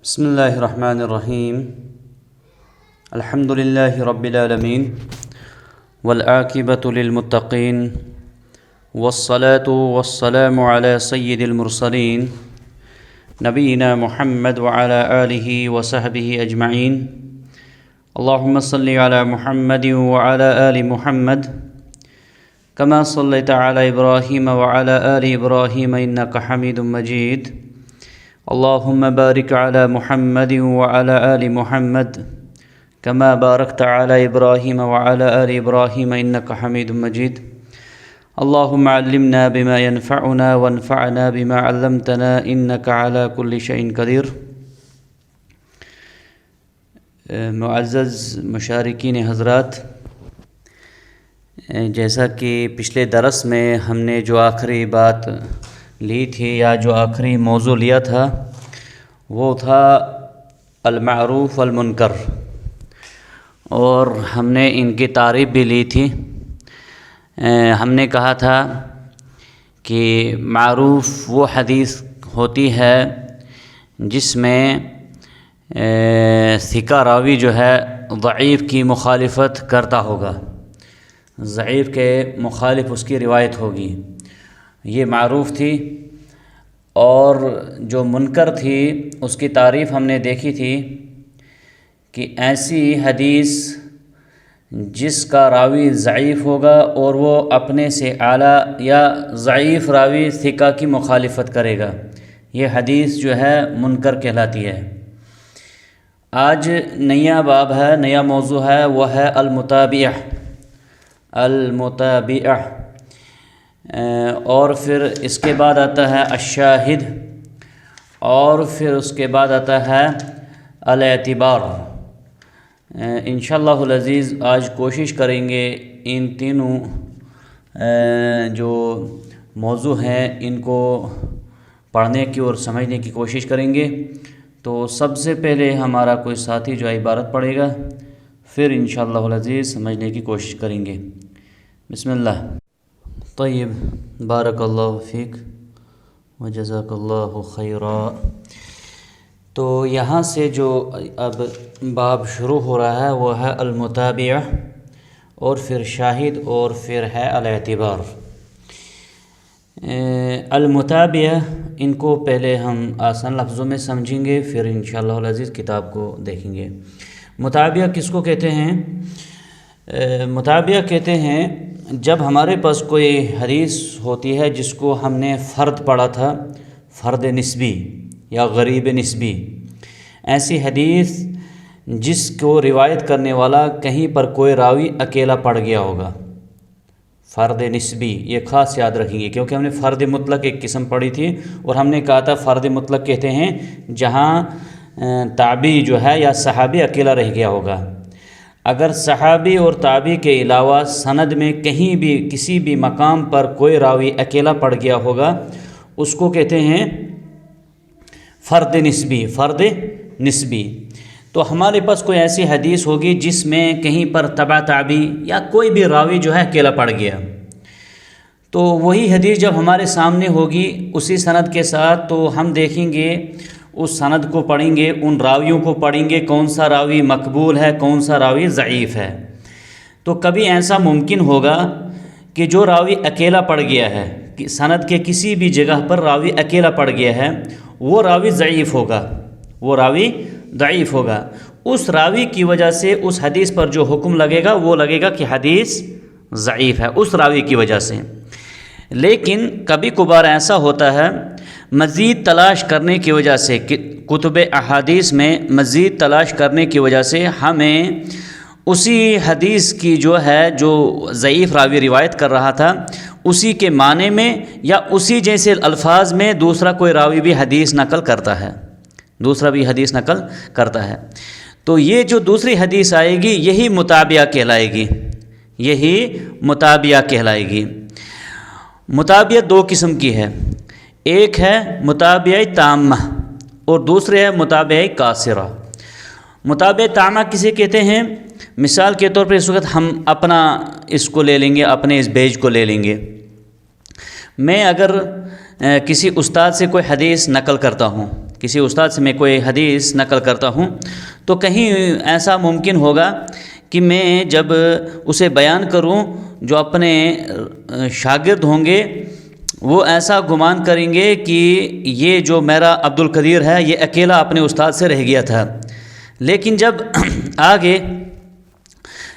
بسم اللہ الرحمن الرحیم الحمد للہ رب العالمین والعاقبۃ للمتقین والصلاة والسلام علی سید المرسلین نبینا محمد وعلی آلہ وصحبہ اجمعین اللہم صلی علی محمد وعلی آل محمد کما صلیت علی ابراہیم وعلی آل ابراہیم انک حمید مجید اللہم بارک علی محمد وعلی آل محمد کما بارکت علی ابراہیم وعلی آل ابراہیم انک حمید مجید اللہم علمنا بما ينفعنا وانفعنا بما علمتنا انک علی کل شیء قدیر۔ معزز مشارکین حضرات، جیسا کہ پچھلے درس میں ہم نے جو آخری بات لی تھی یا جو آخری موضوع لیا تھا وہ تھا المعروف والمنکر، اور ہم نے ان کی تعریف بھی لی تھی۔ ہم نے کہا تھا کہ معروف وہ حدیث ہوتی ہے جس میں ثقہ راوی جو ہے ضعیف کی مخالفت کرتا ہوگا، ضعیف کے مخالف اس کی روایت ہوگی، یہ معروف تھی۔ اور جو منکر تھی اس کی تعریف ہم نے دیکھی تھی کہ ایسی حدیث جس کا راوی ضعیف ہوگا اور وہ اپنے سے اعلیٰ یا ضعیف راوی ثقہ کی مخالفت کرے گا، یہ حدیث جو ہے منکر کہلاتی ہے۔ آج نیا باب ہے، نیا موضوع ہے، وہ ہے المتابعہ۔ اور پھر اس کے بعد آتا ہے الشاہد، اور پھر اس کے بعد آتا ہے الاعتبار۔ انشاءاللہ العزیز آج کوشش کریں گے ان تینوں جو موضوع ہیں ان کو پڑھنے کی اور سمجھنے کی کوشش کریں گے۔ تو سب سے پہلے ہمارا کوئی ساتھی جو عبارت پڑھے گا، پھر انشاءاللہ العزیز سمجھنے کی کوشش کریں گے۔ بسم اللہ۔ طیب، بارک اللہ فیک وجزاک اللہ خیرا۔ تو یہاں سے جو اب باب شروع ہو رہا ہے وہ ہے المتابعہ، اور پھر شاہد، اور پھر ہے الاعتبار۔ المتابعہ، ان کو پہلے ہم آسان لفظوں میں سمجھیں گے، پھر انشاءاللہ العزیز کتاب کو دیکھیں گے۔ متابعہ کس کو کہتے ہیں؟ متابعہ کہتے ہیں جب ہمارے پاس کوئی حدیث ہوتی ہے جس کو ہم نے فرد پڑھا تھا، فرد نسبی یا غریب نسبی، ایسی حدیث جس کو روایت کرنے والا کہیں پر کوئی راوی اکیلا پڑ گیا ہوگا، فرد نسبی، یہ خاص یاد رکھیں گے، کیونکہ ہم نے فرد مطلق ایک قسم پڑھی تھی، اور ہم نے کہا تھا فرد مطلق کہتے ہیں جہاں تابعی جو ہے یا صحابی اکیلا رہ گیا ہوگا۔ اگر صحابی اور تابعی کے علاوہ سند میں کہیں بھی کسی بھی مقام پر کوئی راوی اکیلا پڑ گیا ہوگا، اس کو کہتے ہیں فرد نسبی، فرد نسبی۔ تو ہمارے پاس کوئی ایسی حدیث ہوگی جس میں کہیں پر تبع تابعی یا کوئی بھی راوی جو ہے اکیلا پڑ گیا، تو وہی حدیث جب ہمارے سامنے ہوگی اسی سند کے ساتھ، تو ہم دیکھیں گے، اس سند کو پڑھیں گے، ان راویوں کو پڑھیں گے، کون سا راوی مقبول ہے، کون سا راوی ضعیف ہے۔ تو کبھی ایسا ممکن ہوگا کہ جو راوی اکیلا پڑ گیا ہے، کہ سند کے کسی بھی جگہ پر راوی اکیلا پڑ گیا ہے، وہ راوی ضعیف ہوگا، وہ راوی ضعیف ہوگا۔ اس راوی کی وجہ سے اس حدیث پر جو حکم لگے گا وہ لگے گا کہ حدیث ضعیف ہے، اس راوی کی وجہ سے۔ لیکن کبھی کبھار ایسا ہوتا ہے مزید تلاش کرنے کی وجہ سے، کتب احادیث میں مزید تلاش کرنے کی وجہ سے ہمیں اسی حدیث کی جو ہے جو ضعیف راوی روایت کر رہا تھا اسی کے معنی میں یا اسی جیسے الفاظ میں دوسرا کوئی راوی بھی حدیث نقل کرتا ہے، دوسرا بھی حدیث نقل کرتا ہے۔ تو یہ جو دوسری حدیث آئے گی یہی متابعہ کہلائے گی، یہی متابعہ کہلائے گی۔ متابعہ دو قسم کی ہے، ایک ہے متابعہ تامہ اور دوسرے ہے متابعہ قاصرہ۔ متابعہ تامہ کسے کہتے ہیں؟ مثال کے طور پر اس وقت ہم اپنا اس کو لے لیں گے، اپنے اس بیج کو لے لیں گے۔ میں اگر کسی استاد سے کوئی حدیث نقل کرتا ہوں کسی استاد سے میں کوئی حدیث نقل کرتا ہوں تو کہیں ایسا ممکن ہوگا کہ میں جب اسے بیان کروں جو اپنے شاگرد ہوں گے وہ ایسا گمان کریں گے کہ یہ جو میرا عبد القدیر ہے یہ اکیلا اپنے استاد سے رہ گیا تھا، لیکن جب آگے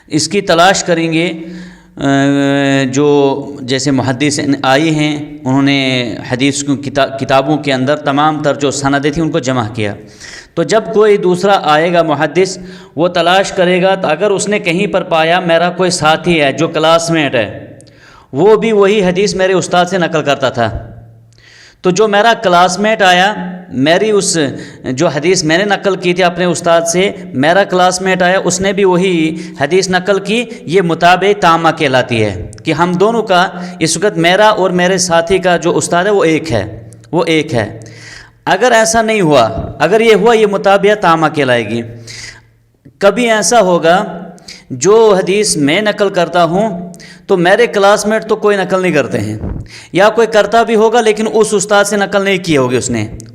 اس کی تلاش کریں گے جو جیسے محدث آئی ہیں انہوں نے حدیث کتابوں کے اندر تمام تر جو سندیں تھیں ان کو جمع کیا، تو جب کوئی دوسرا آئے گا محدث وہ تلاش کرے گا تو اگر اس نے کہیں پر پایا میرا کوئی ساتھی ہے جو کلاس میٹ ہے وہ بھی وہی حدیث میرے استاد سے نقل کرتا تھا، تو جو میرا کلاس میٹ آیا میری اس جو حدیث میں نے نقل کی تھی اپنے استاد سے، میرا کلاس میٹ آیا اس نے بھی وہی حدیث نقل کی، یہ متابعہ تامہ کہلاتی ہے کہ ہم دونوں کا اس وقت میرا اور میرے ساتھی کا جو استاد ہے وہ ایک ہے۔ اگر ایسا نہیں ہوا، اگر یہ ہوا یہ متابعہ تامہ کہلائے گی۔ کبھی ایسا ہوگا جو حدیث میں نقل کرتا ہوں تو میرے کلاس میٹ تو کوئی نقل نہیں کرتے ہیں، یا کوئی کرتا بھی ہوگا لیکن اس استاد سے نقل نہیں کی ہوگی،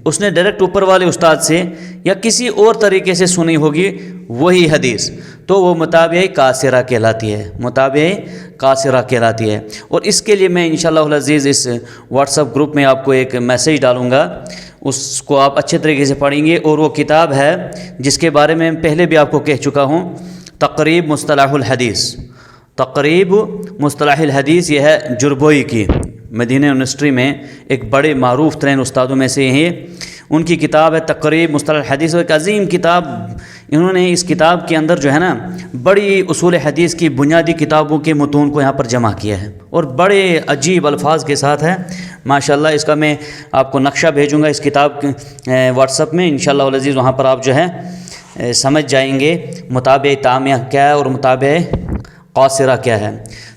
اس نے ڈائریکٹ اوپر والے استاد سے یا کسی اور طریقے سے سنی ہوگی وہی حدیث، تو وہ متابعہ قاصرہ کہلاتی ہے، متابعہ قاصرہ کہلاتی ہے۔ اور اس کے لیے میں انشاءاللہ العزیز اس واٹس ایپ گروپ میں آپ کو ایک میسیج ڈالوں گا، اس کو آپ اچھے طریقے سے پڑھیں گے، اور وہ کتاب ہے جس کے بارے میں پہلے بھی آپ کو کہہ چکا ہوں، تقریب مصطلح الحدیث، تقریب مصطلح الحدیث، یہ ہے جربوئی کی، مدینہ یونیورسٹی میں ایک بڑے معروف ترین استادوں میں سے ہیں، ان کی کتاب ہے تقریب مصطلح الحدیث، ایک عظیم کتاب۔ انہوں نے اس کتاب کے اندر جو ہے نا بڑی اصول حدیث کی بنیادی کتابوں کے متون کو یہاں پر جمع کیا ہے، اور بڑے عجیب الفاظ کے ساتھ ہے ماشاءاللہ۔ اس کا میں آپ کو نقشہ بھیجوں گا اس کتاب واٹس ایپ میں انشاءاللہ العزیز، وہاں پر آپ جو ہے سمجھ جائیں گے متابعہ تامیہ کیا ہے اور متابعہ قاصرہ کیا ہے۔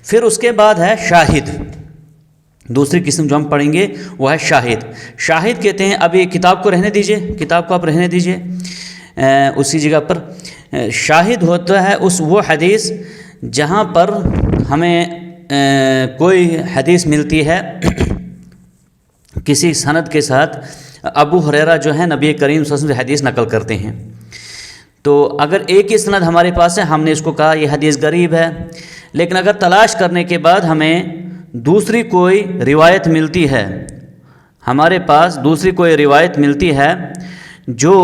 پھر اس کے بعد ہے شاہد، دوسری قسم جو ہم پڑھیں گے وہ ہے شاہد۔ شاہد کہتے ہیں، ابھی کتاب کو رہنے دیجئے، کتاب کو آپ رہنے دیجئے اسی جگہ پر۔ شاہد ہوتا ہے وہ حدیث جہاں پر ہمیں کوئی حدیث ملتی ہے کسی سند کے ساتھ، ابو ہریرہ جو ہے نبی کریم صلی اللہ علیہ وسلم سے حدیث نقل کرتے ہیں، تو اگر ایک ہی سند ہمارے پاس ہے ہم نے اس کو کہا یہ حدیث غریب ہے، لیکن اگر تلاش کرنے کے بعد ہمیں دوسری کوئی روایت ملتی ہے، ہمارے پاس دوسری کوئی روایت ملتی ہے جو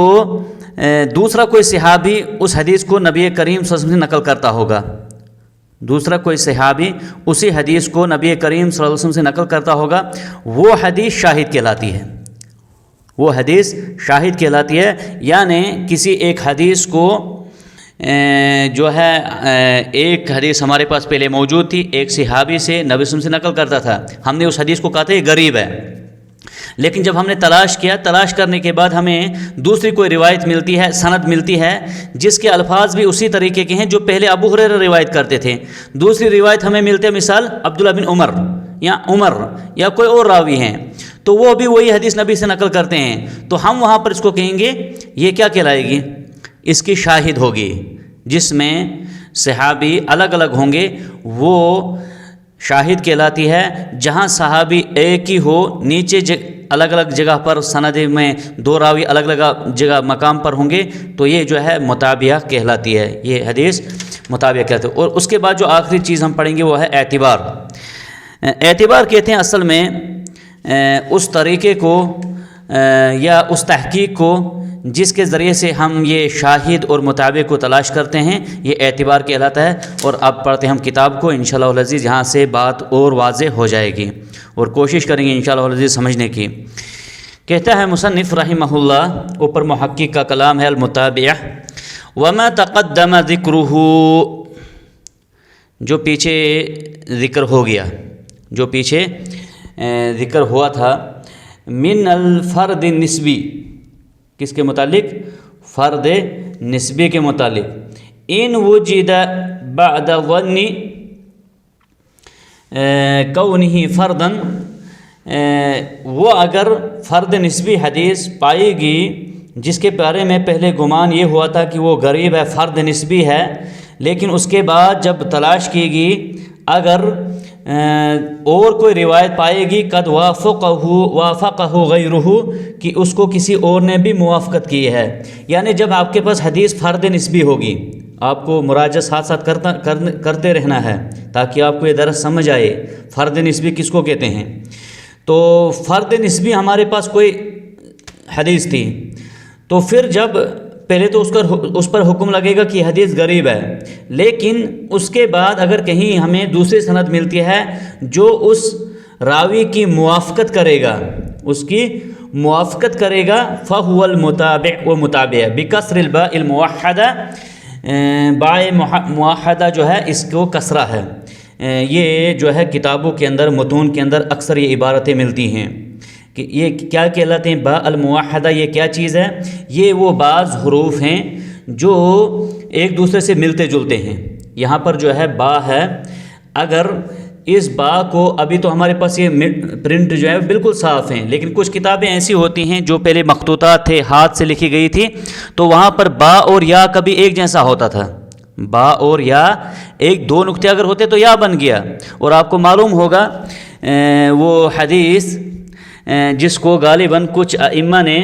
دوسرا کوئی صحابی اس حدیث کو نبی کریم صلی اللہ علیہ وسلم سے نقل کرتا ہوگا، دوسرا کوئی صحابی اسی حدیث کو نبی کریم صلی اللہ علیہ وسلم سے نقل کرتا ہوگا، وہ حدیث شاہد کہلاتی ہے، وہ حدیث شاہد کہلاتی ہے۔ یعنی کسی ایک حدیث کو جو ہے ایک حدیث ہمارے پاس پہلے موجود تھی، ایک صحابی سے نبی صلی اللہ علیہ وسلم سے نقل کرتا تھا، ہم نے اس حدیث کو کہا تھا یہ غریب ہے، لیکن جب ہم نے تلاش کیا، تلاش کرنے کے بعد ہمیں دوسری کوئی روایت ملتی ہے، سند ملتی ہے جس کے الفاظ بھی اسی طریقے کے ہیں جو پہلے ابو ہریرہ روایت کرتے تھے، دوسری روایت ہمیں ملتے ہیں مثال عبداللہ بن عمر یا کوئی اور راوی ہیں، تو وہ بھی وہی حدیث نبی سے نقل کرتے ہیں، تو ہم وہاں پر اس کو کہیں گے یہ کیا کہلائے گی، اس کی شاہد ہوگی، جس میں صحابی الگ الگ ہوں گے وہ شاہد کہلاتی ہے۔ جہاں صحابی ایک ہی ہو، نیچے الگ الگ جگہ پر سند میں دو راوی الگ الگ جگہ مقام پر ہوں گے تو یہ جو ہے متابعہ کہلاتی ہے، یہ حدیث متابعہ کہلاتی ہے۔ اور اس کے بعد جو آخری چیز ہم پڑھیں گے وہ ہے اعتبار۔ اعتبار کہتے ہیں اصل میں اس طریقے کو یا اس تحقیق کو جس کے ذریعے سے ہم یہ شاہد اور متابع کو تلاش کرتے ہیں، یہ اعتبار کہلاتا ہے۔ اور اب پڑھتے ہیں ہم کتاب کو انشاءاللہ العزیز، یہاں سے بات اور واضح ہو جائے گی اور کوشش کریں گے انشاءاللہ العزیز سمجھنے کی۔ کہتا ہے مصنف رحمہ اللہ، اوپر محقق کا کلام ہے، المتابعہ وما تقدم ذکرہ، جو پیچھے ذکر ہو گیا، جو پیچھے ذکر ہوا تھا، من الفرد نسبی، کس کے متعلق؟ فرد نسبی کے متعلق۔ ان وجد بعد ظن کونہ فردن، وہ اگر فرد نسبی حدیث پائے گی جس کے بارے میں پہلے گمان یہ ہوا تھا کہ وہ غریب ہے، فرد نسبی ہے، لیکن اس کے بعد جب تلاش کی گی اگر اور کوئی روایت پائے گی قد وافقہ غیرہ کہ اس کو کسی اور نے بھی موافقت کی ہے. یعنی جب آپ کے پاس حدیث فرد نسبی ہوگی، آپ کو مراجعہ ساتھ ساتھ کرتے رہنا ہے تاکہ آپ کو یہ درس سمجھ آئے فرد نسبی کس کو کہتے ہیں. تو فرد نسبی ہمارے پاس کوئی حدیث تھی، تو پھر جب پہلے تو اس پر حکم لگے گا کہ حدیث غریب ہے، لیکن اس کے بعد اگر کہیں ہمیں دوسری سند ملتی ہے جو اس راوی کی موافقت کرے گا، اس کی موافقت کرے گا، فَهُوَ الْمُتَابِعُ وَمُتَابِعَ بِكَسْرِ الْبَاءِ الْمُوَحَّدَةِ باء موحدہ جو ہے اس کو کسرہ ہے. یہ جو ہے کتابوں کے اندر، متون کے اندر اکثر یہ عبارتیں ملتی ہیں کہ یہ کیا کہلاتے ہیں باء الموحدہ. یہ کیا چیز ہے؟ یہ وہ بعض حروف ہیں جو ایک دوسرے سے ملتے جلتے ہیں. یہاں پر جو ہے با ہے، اگر اس با کو ابھی تو ہمارے پاس یہ پرنٹ جو ہے بالکل صاف ہیں، لیکن کچھ کتابیں ایسی ہوتی ہیں جو پہلے مخطوطات تھے، ہاتھ سے لکھی گئی تھی، تو وہاں پر با اور یا کبھی ایک جیسا ہوتا تھا. با اور یا ایک دو نقطے اگر ہوتے تو یا بن گیا. اور آپ کو معلوم ہوگا وہ حدیث جس کو غالباً کچھ ائمہ نے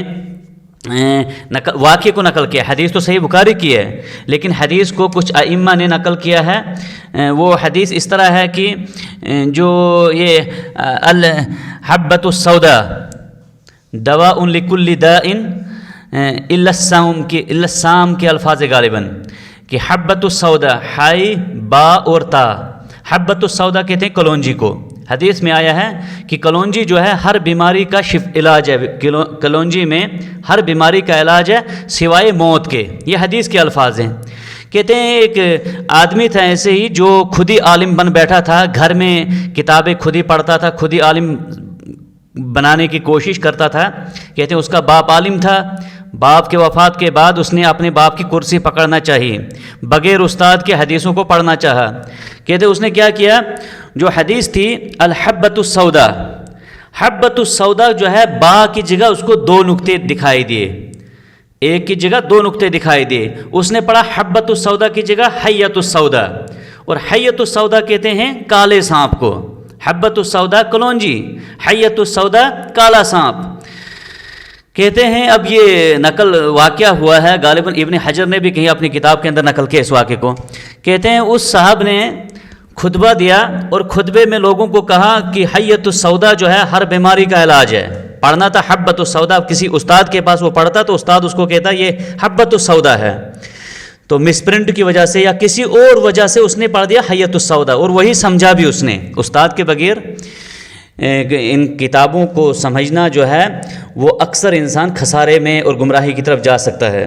واقعے کو نقل کیا، حدیث تو صحیح بخاری کی ہے لیکن حدیث کو کچھ ائمہ نے نقل کیا ہے. وہ حدیث اس طرح ہے کہ جو یہ الحبۃ السوداء دواء لکل داء الا السام کے الفاظ غالباً کہ حبۃ السوداء ہائی با اور تا. حبۃ السوداء کہتے ہیں کلونجی کو. حدیث میں آیا ہے کہ کلونجی جو ہے ہر بیماری کا علاج ہے، کلونجی میں ہر بیماری کا علاج ہے سوائے موت کے. یہ حدیث کے الفاظ ہیں. کہتے ہیں ایک آدمی تھا ایسے ہی جو خود ہی عالم بن بیٹھا تھا، گھر میں کتابیں خود ہی پڑھتا تھا، خود ہی عالم بنانے کی کوشش کرتا تھا. کہتے ہیں اس کا باپ عالم تھا، باپ کے وفات کے بعد اس نے اپنے باپ کی کرسی پکڑنا چاہی، بغیر استاد کے حدیثوں کو پڑھنا چاہا. کہتے اس نے کیا کیا، جو حدیث تھی الحبۃ السوداء، حبۃ السوداء جو ہے با کی جگہ اس کو دو نقطے دکھائی دیے، ایک کی جگہ دو نقطے دکھائی دیے. اس نے پڑھا حبۃ السوداء کی جگہ حیۃ السوداء. اور حیۃ السوداء کہتے ہیں کالے سانپ کو. حبۃ السوداء کلونجی، حیۃ السوداء کالا سانپ. کہتے ہیں اب یہ نقل واقعہ ہوا ہے، غالباً ابن حجر نے بھی کہیں اپنی کتاب کے اندر نقل کیا اس واقعے کو. کہتے ہیں اس صاحب نے خطبہ دیا اور خطبے میں لوگوں کو کہا کہ حیۃ السوداء جو ہے ہر بیماری کا علاج ہے. پڑھنا تھا حبۃ السوداء، کسی استاد کے پاس وہ پڑھتا تو استاد اس کو کہتا یہ حبۃ السوداء ہے، تو مس پرنٹ کی وجہ سے یا کسی اور وجہ سے اس نے پڑھ دیا حیۃ السوداء، اور وہی سمجھا بھی اس نے. استاد کے بغیر ان کتابوں کو سمجھنا جو ہے وہ اکثر انسان خسارے میں اور گمراہی کی طرف جا سکتا ہے.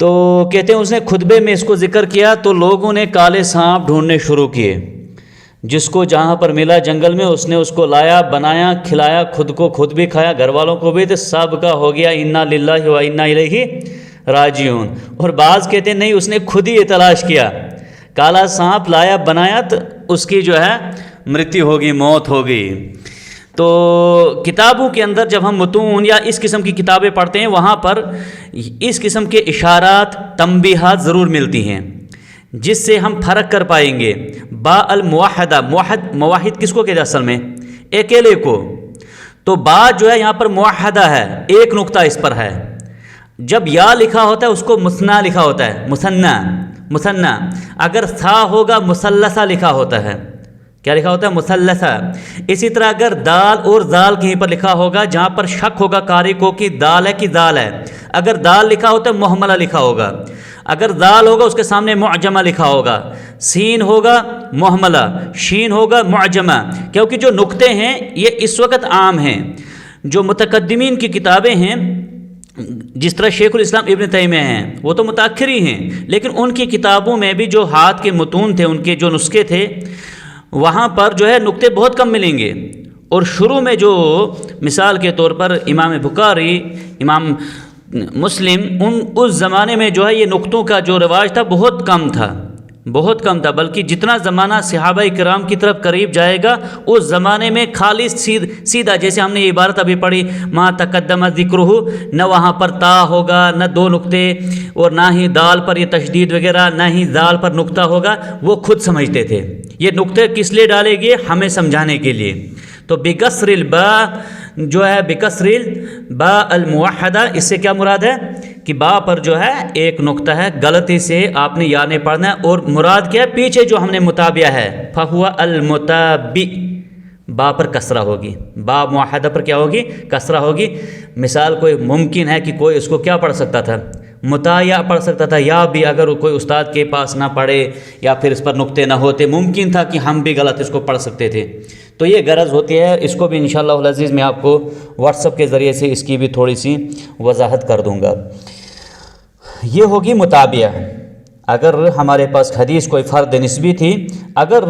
تو کہتے ہیں اس نے خطبے میں اس کو ذکر کیا تو لوگوں نے کالے سانپ ڈھونڈنے شروع کیے. جس کو جہاں پر ملا جنگل میں اس نے اس کو لایا، بنایا، کھلایا، خود کو خود بھی کھایا، گھر والوں کو بھی، تو سب کا ہو گیا انا للہ و انا الیہ راجعون. اور بعض کہتے ہیں نہیں، اس نے خود ہی یہ تلاش کیا، کالا سانپ لایا، بنایا، تو اس کی جو ہے مرتیو ہوگی، موت ہوگی. تو کتابوں کے اندر جب ہم متون یا اس قسم کی کتابیں پڑھتے ہیں وہاں پر اس قسم کے اشارات، تنبیہات ضرور ملتی ہیں جس سے ہم فرق کر پائیں گے. با الموحدہ، موحد کس کو کہتے ہیں اصل میں؟ اکیلے کو. تو با جو ہے یہاں پر موحدہ ہے، ایک نقطہ اس پر ہے. جب یا لکھا ہوتا ہے اس کو مثنا لکھا ہوتا ہے، مثنا. اگر تھا ہوگا مثلثہ لکھا ہوتا ہے. کیا لکھا ہوتا ہے؟ مثلثہ. اسی طرح اگر دال اور زال کہیں پر لکھا ہوگا جہاں پر شک ہوگا قاری کو کہ دال ہے کہ زال ہے، اگر دال لکھا ہوتا ہے محملہ لکھا ہوگا، اگر زال ہوگا اس کے سامنے معجمہ لکھا ہوگا، سین ہوگا محملہ، شین ہوگا معجمہ. کیونکہ جو نقطے ہیں یہ اس وقت عام ہیں. جو متقدمین کی کتابیں ہیں جس طرح شیخ الاسلام ابن تیمیہ ہیں وہ تو متاخر ہی ہیں، لیکن ان کی کتابوں میں بھی جو ہاتھ کے متون تھے، ان کے جو نسخے تھے، وہاں پر جو ہے نقطے بہت کم ملیں گے. اور شروع میں جو مثال کے طور پر امام بخاری، امام مسلم، اس زمانے میں جو ہے یہ نقطوں کا جو رواج تھا بہت کم تھا. بہت کم تھا، بلکہ جتنا زمانہ صحابہ کرام کی طرف قریب جائے گا اس زمانے میں خالص سیدھا، جیسے ہم نے یہ عبارت ابھی پڑھی ما تقدم ذکرہ، نہ وہاں پر تا ہوگا، نہ دو نقطے، اور نہ ہی دال پر یہ تشدید وغیرہ، نہ ہی دال پر نقطہ ہوگا، وہ خود سمجھتے تھے یہ نقطے کس لیے ڈالے گئے، ہمیں سمجھانے کے لیے۔ تو بکسر الباء جو ہے، بکسر الباء الموحدہ، اس سے کیا مراد ہے کہ با پر جو ہے ایک نقطہ ہے، غلطی سے آپ نے یا نہیں پڑھنا ہے، اور مراد کیا ہے، پیچھے جو ہم نے متابعہ ہے فہو المتابع، با پر کسرہ ہوگی، با موحدہ پر کیا ہوگی، کسرہ ہوگی۔ مثال کوئی ممکن ہے کہ کوئی اس کو کیا پڑھ سکتا تھا، متایا پڑھ سکتا تھا، یا بھی اگر کوئی استاد کے پاس نہ پڑھے یا پھر اس پر نقطے نہ ہوتے، ممکن تھا کہ ہم بھی غلط اس کو پڑھ سکتے تھے۔ تو یہ غرض ہوتی ہے، اس کو بھی انشاءاللہ العزیز میں آپ کو واٹس ایپ کے ذریعے سے اس کی بھی تھوڑی سی وضاحت کر دوں گا۔ یہ ہوگی متابعہ۔ اگر ہمارے پاس حدیث کوئی فرد نسبی تھی، اگر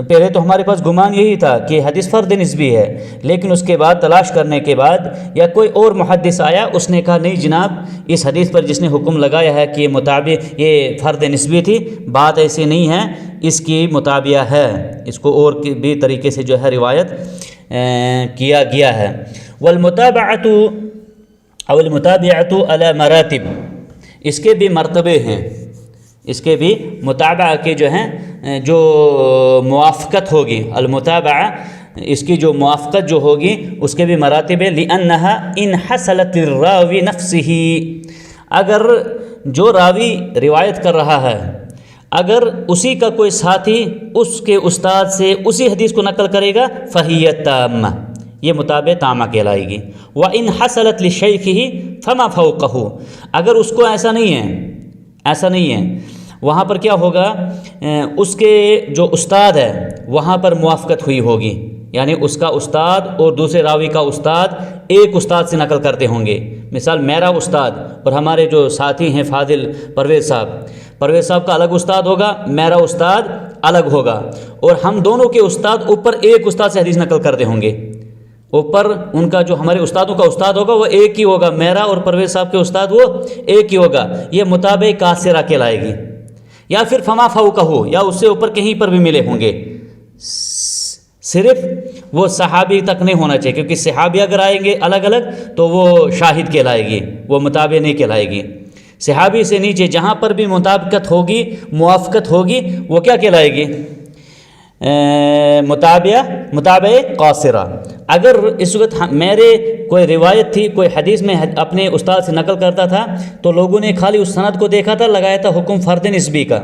پہلے تو ہمارے پاس گمان یہی تھا کہ حدیث فرد نسبی ہے، لیکن اس کے بعد تلاش کرنے کے بعد یا کوئی اور محدث آیا، اس نے کہا نہیں جناب، اس حدیث پر جس نے حکم لگایا ہے کہ یہ فرد نسبی تھی، بات ایسی نہیں ہے، اس کی متابعہ ہے، اس کو اور بھی طریقے سے جو ہے روایت کیا گیا ہے۔ والمتابعۃ او المتابعۃ علی مراتب، اس کے بھی مرتبے ہیں، اس کے بھی متابعہ کے جو ہیں، جو موافقت ہوگی، المتابعہ اس کی جو موافقت جو ہوگی اس کے بھی مراتب ہے۔ لِأَنَّهَا إِنْ حَصَلَتِ الرَّاوِي نَفْسِهِ، اگر جو راوی روایت کر رہا ہے، اگر اسی کا کوئی ساتھی اس کے استاد سے اسی حدیث کو نقل کرے گا، فَهِيَ التَّامَّةُ، یہ متابعہ تامہ کہلائے گی۔ وَإِنْ حَصَلَتْ لِشَيْخِهِ فَمَا فَوْقَهُ، اگر اس کو ایسا نہیں ہے، وہاں پر کیا ہوگا، اس کے جو استاد ہے وہاں پر موافقت ہوئی ہوگی، یعنی اس کا استاد اور دوسرے راوی کا استاد ایک استاد سے نقل کرتے ہوں گے۔ مثال میرا استاد اور ہمارے جو ساتھی ہیں فاضل پرویز صاحب کا الگ استاد ہوگا، میرا استاد الگ ہوگا، اور ہم دونوں کے استاد اوپر ایک استاد سے حدیث نقل کرتے ہوں گے، اوپر ان کا جو ہمارے استادوں کا استاد ہوگا وہ ایک ہی ہوگا، میرا اور پرویز صاحب کے استاد وہ ایک ہی ہوگا، یہ متابعہ قاصرہ کہلائے گی۔ یا پھر فما فوقہ، یا اس سے اوپر کہیں پر بھی ملے ہوں گے، صرف وہ صحابی تک نہیں ہونا چاہیے، کیونکہ صحابی اگر آئیں گے الگ الگ تو وہ شاہد کہلائے گی، وہ متابعہ نہیں کہلائے گی۔ صحابی سے نیچے جہاں پر بھی مطابقت ہوگی، موافقت ہوگی، وہ کیا کہلائے گی، متابعہ قاصرہ۔ اگر اس وقت میرے کوئی روایت تھی، کوئی حدیث میں اپنے استاد سے نقل کرتا تھا، تو لوگوں نے خالی اس سند کو دیکھا تھا، لگایا تھا حکم فرد نسبی کا،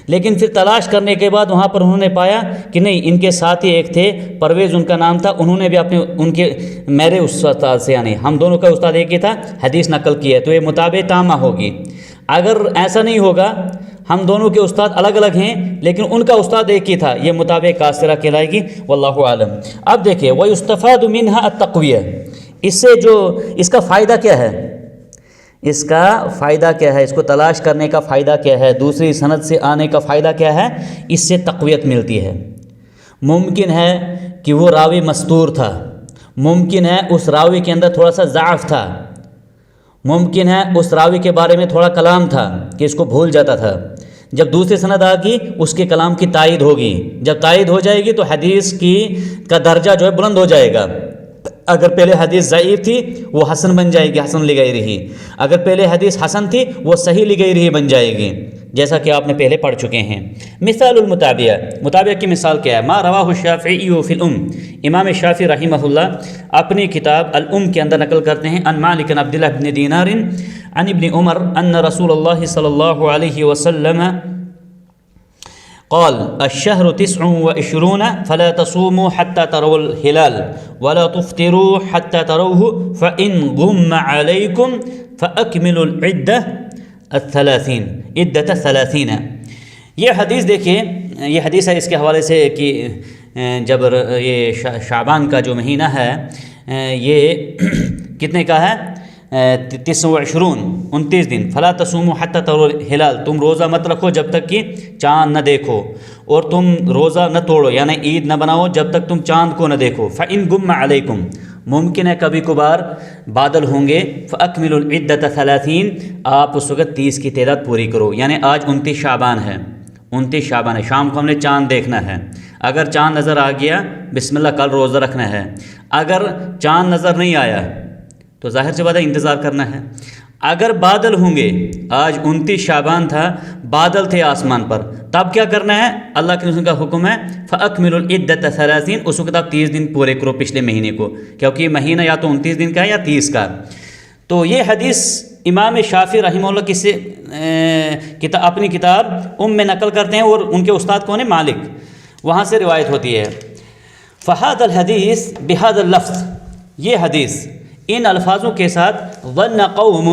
لیکن پھر تلاش کرنے کے بعد وہاں پر انہوں نے پایا کہ نہیں، ان کے ساتھی ایک تھے، پرویز ان کا نام تھا، انہوں نے بھی میرے استاد سے، یعنی ہم دونوں کا استاد ایک ہی تھا، حدیث نقل کی ہے، تو یہ متابعہ تامہ ہوگی۔ اگر ایسا نہیں ہوگا، ہم دونوں کے استاد الگ الگ ہیں لیکن ان کا استاد ایک ہی تھا، یہ متابعہ قاصرہ کہلائے گی، واللہ عالم۔ اب دیکھیں، وَيُسْتَفَادُ مِنْهَا التَّقْوِيَةُ، اس سے جو اس کا فائدہ کیا ہے، اس کا فائدہ کیا ہے، اس کو تلاش کرنے کا فائدہ کیا ہے، دوسری سند سے آنے کا فائدہ کیا ہے، اس سے تقویت ملتی ہے۔ ممکن ہے کہ وہ راوی مستور تھا، ممکن ہے اس راوی کے اندر تھوڑا سا ضعف تھا، ممکن ہے اس راوی کے بارے میں تھوڑا کلام تھا کہ اس کو بھول جاتا تھا، جب دوسری سند آ گئی اس کے کلام کی تائید ہوگی، جب تائید ہو جائے گی تو حدیث کا درجہ جو ہے بلند ہو جائے گا۔ اگر پہلے حدیث ضعیف تھی وہ حسن بن جائے گی، حسن لگائی رہی، اگر پہلے حدیث حسن تھی وہ صحیح لگائی رہی بن جائے گی، جیسا کہ آپ نے پہلے پڑھ چکے ہیں۔ مثال المتابعہ، متابعہ کی مثال کیا ہے، ما رواہ الشافعی فی الام، امام شافعی رحمہ اللہ اپنی کتاب الام کے اندر نقل کرتے ہیں، ان مالک عبد اللہ بن دینار عن ابن عمر ان رسول اللہ صلی اللہ علیہ وسلم قال الشهر 29 فلا تصوموا حتى تروا الهلال ولا تفطروا حتى تروه فإن غم عليكم فأكملوا العدة 30 یہ حدیث دیکھیے، یہ حدیث ہے اس کے حوالے سے کہ جب یہ شعبان کا جو مہینہ ہے یہ کتنے کا ہے، 29 دن، فلا تصوموا حتى تروا الهلال، تم روزہ مت رکھو جب تک کہ چاند نہ دیکھو، اور تم روزہ نہ توڑو یعنی عید نہ بناؤ جب تک تم چاند کو نہ دیکھو۔ فإن غم علیکم، ممکن ہے کبھی کبھار بادل ہوں گے، فأکملوا العدۃ 30، آپ اس وقت 30 کی تعداد پوری کرو، یعنی آج 29 شعبان ہے، 29 شعبان ہے، شام کو ہم نے چاند دیکھنا ہے، اگر چاند نظر آ گیا بسم اللہ کل روزہ رکھنا ہے، اگر چاند نظر نہیں آیا تو ظاہر سی بات ہے انتظار کرنا ہے۔ اگر بادل ہوں گے، آج 29 شعبان تھا، بادل تھے آسمان پر، تب کیا کرنا ہے؟ اللہ کے رسول کا حکم ہے فَأَكْمِلُوا الْعِدَّةَ 30، اس وقت آپ 30 دن پورے کرو پچھلے مہینے کو، کیونکہ یہ مہینہ یا تو 29 دن کا ہے یا 30 کا۔ تو یہ حدیث امام شافعی رحمہ اللہ کس سے اپنی کتاب میں نقل کرتے ہیں، اور ان کے استاد کون ہے؟ مالک، وہاں سے روایت ہوتی ہے۔ فَهَذَا الْحَدِيث بِهَذَا اللَّفْظ، یہ حدیث ان الفاظوں کے ساتھ، ظن قوم،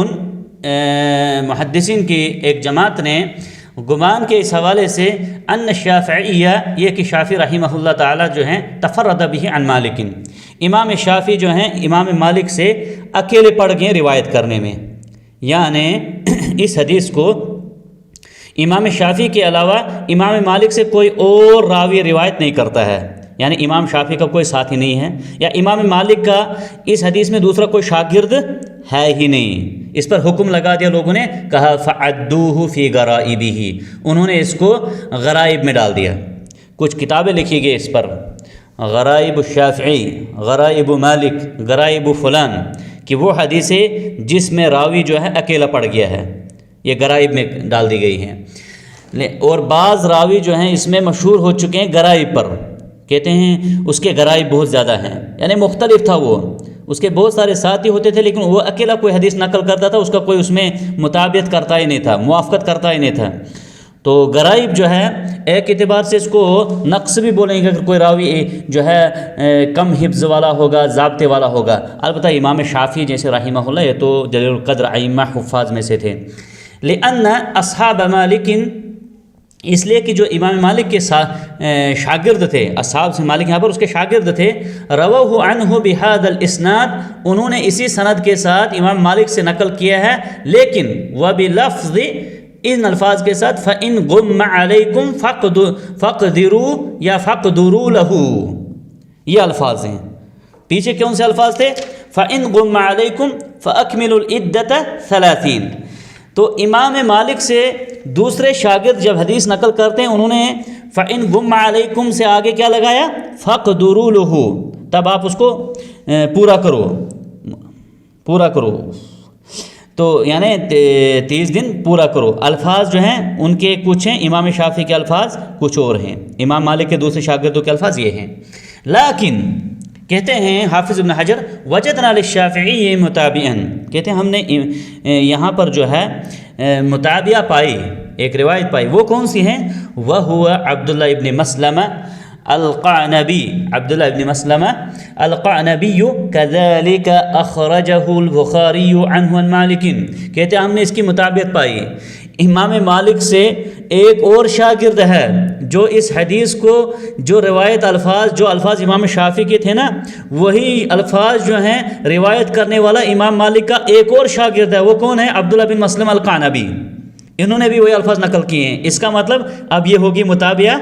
محدثین کی ایک جماعت نے گمان کے اس حوالے سے، ان الشافعیہ، یہ کہ شافعی رحمہ اللہ تعالی جو ہیں، تفرد به عن مالک، امام شافعی جو ہیں امام مالک سے اکیلے پڑ گئے روایت کرنے میں، یعنی اس حدیث کو امام شافعی کے علاوہ امام مالک سے کوئی اور راوی روایت نہیں کرتا ہے، یعنی امام شافعی کا کوئی ساتھی نہیں ہے، یا امام مالک کا اس حدیث میں دوسرا کوئی شاگرد ہے ہی نہیں۔ اس پر حکم لگا دیا لوگوں نے، کہا فعدوہ فی غرائبہ، انہوں نے اس کو غرائب میں ڈال دیا۔ کچھ کتابیں لکھی گئی اس پر، غرائب الشافعی، غرائب مالک، غرائب فلان، کہ وہ حدیثیں جس میں راوی جو ہے اکیلا پڑ گیا ہے، یہ غرائب میں ڈال دی گئی ہیں۔ اور بعض راوی جو ہیں اس میں مشہور ہو چکے ہیں غرائب پر، کہتے ہیں اس کے غرائب بہت زیادہ ہیں، یعنی مختلف تھا وہ، اس کے بہت سارے ساتھی ہوتے تھے لیکن وہ اکیلا کوئی حدیث نقل کرتا تھا، اس کا کوئی اس میں مطابقت کرتا ہی نہیں تھا، موافقت کرتا ہی نہیں تھا۔ تو غرائب جو ہے ایک اعتبار سے اس کو نقص بھی بولیں گے، اگر کوئی راوی جو ہے کم حفظ والا ہوگا، ضابطے والا ہوگا۔ البتہ امام شافعی جیسے رحمہ اللہ، یہ تو جلیل القدر ائمہ حفاظ میں سے تھے۔ لأن اصحاب مالک، اس لیے کہ جو امام مالک کے شاگرد تھے، اصحاب سے مالک یہاں پر اس کے شاگرد تھے، رووہ عنہ بہذا الاسناد، انہوں نے اسی سند کے ساتھ امام مالک سے نقل کیا ہے، لیکن وبلفظ، ان الفاظ کے ساتھ، فَإِن غُمَّ عَلَيْكُمْ فَقْدِرُوا یا فَقْدُرُوا لَهُ، یہ الفاظ ہیں۔ پیچھے کون سے الفاظ تھے؟ فَإِن غُمَّ عَلَيْكُمْ فَأَكْمِلُوا الْعِدَّةَ 30۔ تو امام مالک سے دوسرے شاگرد جب حدیث نقل کرتے ہیں، انہوں نے فَإِن غُمَّ عَلَيْكُمْ سے آگے کیا لگایا؟ فَقْدُرُوا لَهُ، تب آپ اس کو پورا کرو، تو یعنی 30 دن پورا کرو۔ الفاظ جو ہیں ان کے کچھ ہیں، امام شافعی کے الفاظ کچھ اور ہیں، امام مالک کے دوسرے شاگردوں کے الفاظ یہ ہیں۔ لیکن کہتے ہیں حافظ ابن حجر، وجدنا للشافعی متابعا، کہتے ہیں ہم نے یہاں پر جو ہے متابعہ پائی، ایک روایت پائی، وہ کون سی ہیں؟ وَهُوَ عبداللہ ابن مسلمہ القعنبی، عبداللہ ابن مسلمہ القعنبی، كذلك اخرجہ البخاری عنہ عن مالک، کہتے ہیں ہم نے اس کی مطابقت پائی، امام مالک سے ایک اور شاگرد ہے جو اس حدیث کو، جو روایت جو الفاظ امام شافعی کے تھے نا، وہی الفاظ جو ہیں روایت کرنے والا امام مالک کا ایک اور شاگرد ہے، وہ کون ہے؟ عبداللہ بن مسلم القعنبی، انہوں نے بھی وہی الفاظ نقل کیے ہیں۔ اس کا مطلب اب یہ ہوگی متابعہ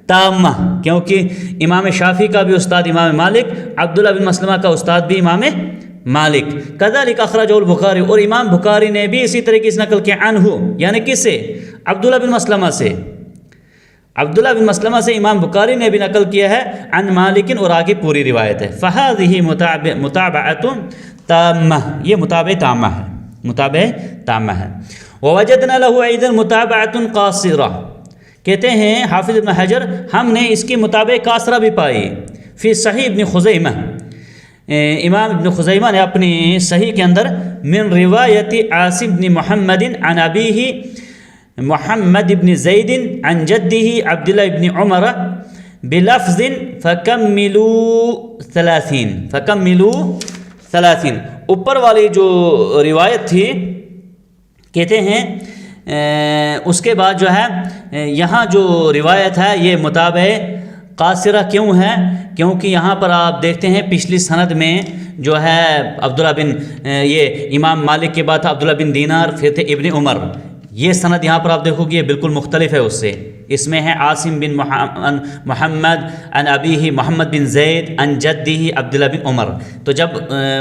تامہ، کیونکہ امام شافعی کا بھی استاد امام مالک، عبداللہ بن مسلمہ کا استاد بھی امام مالک، کذالک اخرجہ البخاری، اور امام بخاری نے بھی اسی طریقے سے نقل کیا، عنہ یعنی کس سے؟ عبداللہ بن مسلمہ سے، عبداللہ بن مسلمہ سے امام بخاری نے بھی نقل کیا ہے، عن مالک، اور آگے پوری روایت ہے۔ فہذہ متابعۃ تامہ، یہ متابعہ تامہ ہے، متابعہ تامہ ہے۔ ووجدنا له ایضا متابعۃ قاصرہ، کہتے ہیں حافظ ابن حجر، ہم نے اس کی مطابق قاصرہ بھی پائی، فی صحیح ابن خزیمہ، امام ابن خزیمہ نے اپنی صحیح کے اندر، من روایت عاصم بن محمد عن ابیہ محمد بن زید عن جدہ عبداللہ بن عمر بلفظ فکملوا 30، فکملوا 30، اوپر والی جو روایت تھی، کہتے ہیں اس کے بعد جو ہے یہاں جو روایت ہے یہ متابعہ قاصرہ کیوں ہے؟ کیونکہ یہاں پر آپ دیکھتے ہیں پچھلی سند میں جو ہے عبداللہ بن، یہ امام مالک کے بعد تھا عبداللہ بن دینار، پھر تھے ابن عمر، یہ سند یہاں پر آپ دیکھو گے یہ بالکل مختلف ہے اس سے، اس میں ہے عاصم بن محمد عن ابیہ محمد بن زید عن جدہ عبداللہ بن عمر، تو جب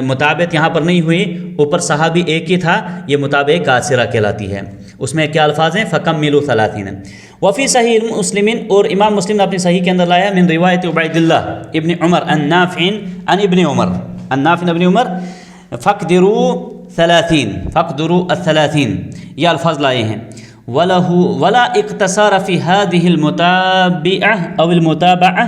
مطابقت یہاں پر نہیں ہوئی، اوپر صحابی ایک ہی تھا، یہ مطابعہ قاصرہ کہلاتی ہے۔ اس میں کیا الفاظ ہیں؟ فکملوا 30۔ وفی صحیح مسلم، اور امام مسلم نے اپنی صحیح کے اندر لایا من روایت عبید اللہ ابن عمر عن نافع عن ابن عمر عن نافع ابن عمر فقدروا 30 فقدروا الثلاثین، یہ الفاظ لائے ہیں. ولا اقتصار فی هذه المتابعہ او المتابعہ،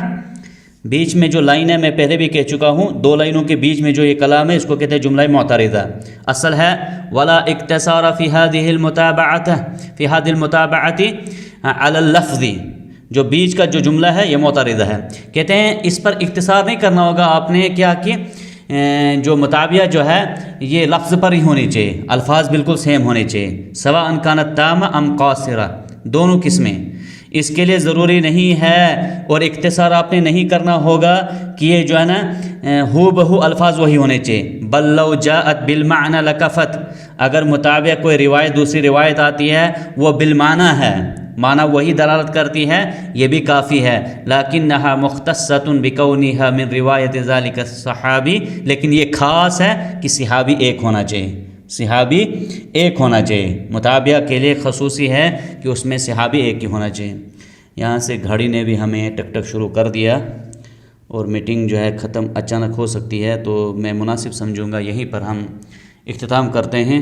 بیچ میں جو لائن ہے میں پہلے بھی کہہ چکا ہوں، دو لائنوں کے بیچ میں جو یہ کلام ہے اس کو کہتے ہیں جملہ معترضہ. اصل ہے ولا اقتصار فی هذه المتابعہ فی هذه المتابعہ علی اللفظ، جو بیچ کا جو جملہ ہے یہ معترضہ ہے. کہتے ہیں اس پر اقتصار نہیں کرنا ہوگا آپ نے، کیا کہ جو مطابعہ جو ہے یہ لفظ پر ہی ہونی چاہیے، الفاظ بالکل سیم ہونے چاہیے، سواء کانت تامہ ام قاصرہ، دونوں قسمیں. اس کے لیے ضروری نہیں ہے اور اختصار آپ نے نہیں کرنا ہوگا کہ یہ جو ہے نا ہو بہو الفاظ وہی ہونے چاہیے. بل لو جاءت بالمعنی لکفت، اگر مطابق کوئی روایت دوسری روایت آتی ہے وہ بالمعنی ہے، معنی وہی دلالت کرتی ہے، یہ بھی کافی ہے. لکنھا مختصۃ بکونھا من روایت ذلک الصحابی، لیکن یہ خاص ہے کہ صحابی ایک ہونا چاہیے، صحابی ایک ہونا چاہیے. مطابعہ کے لیے خصوصی ہے کہ اس میں صحابی ایک ہی ہونا چاہیے. یہاں سے گھڑی نے بھی ہمیں ٹک ٹک شروع کر دیا اور میٹنگ جو ہے ختم اچانک ہو سکتی ہے، تو میں مناسب سمجھوں گا یہیں پر ہم اختتام کرتے ہیں.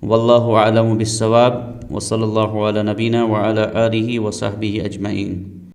واللہ اعلم بالصواب، وصلی اللہ علی نبینا وعلی آلہ وصحبہ اجمعین.